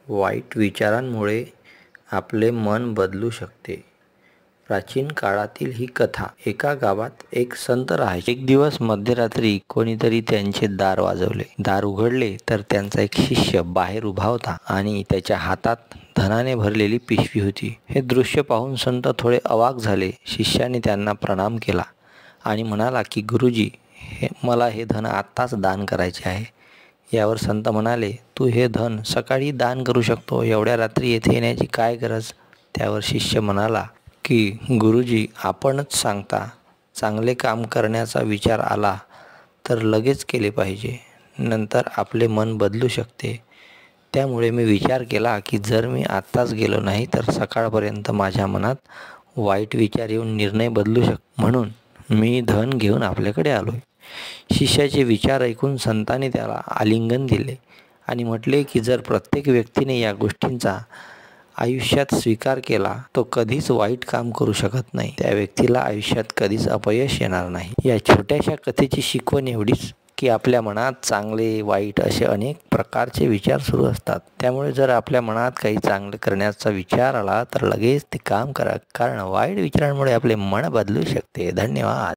वाईट विचारांमुळे आपले मन बदलू शकते. प्राचीन काळातील ही कथा. एका गावात एक संत राहायचे. एक दिवस मध्यरात्री कोणीतरी त्यांचे दार वाजवले. दार उघडले तर त्यांचा एक शिष्य बाहेर उभा होता आणि त्याच्या हातात धनाने भरलेली पिशवी होती. हे दृश्य पाहून संत थोडे अवाक झाले. शिष्याने त्यांना प्रणाम केला आणि म्हणाला की गुरुजी, मला हे धन आत्ताच दान करायचे आहे. यावर संत म्हणाले, तू हे धन सकाळी दान करू शकतो, एवढ्या रात्री येथे येण्याची काय गरज? त्यावर शिष्य म्हणाला की गुरुजी, आपणच सांगता चांगले काम करण्याचा विचार आला तर लगेच केले पाहिजे, नंतर आपले मन बदलू शकते. त्यामुळे मी विचार केला की जर मी आत्ताच गेलो नाही तर सकाळपर्यंत माझ्या मनात वाईट विचार येऊन निर्णय बदलू म्हणून मी धन घेऊन आपल्याकडे आलोय. शिष्याचे विचार ऐकून संतांनी त्याला आलिंगन दिले आणि म्हटले की जर प्रत्येक व्यक्तीने या गोष्टींचा आयुष्यात स्वीकार केला तो कधीच वाईट काम करू शकत नाही. त्या व्यक्तीला आयुष्यात कधीच अपयश येणार नाही. या छोट्याशा कथेची शिकवण एवढीच की आपल्या मनात चांगले वाईट असे अनेक प्रकारचे विचार सुरू असतात. त्यामुळे जर आपल्या मनात काही चांगलं करण्याचा विचार आला तर लगेच ते काम करा, कारण वाईट विचारांमुळे आपले मन बदलू शकते. धन्यवाद.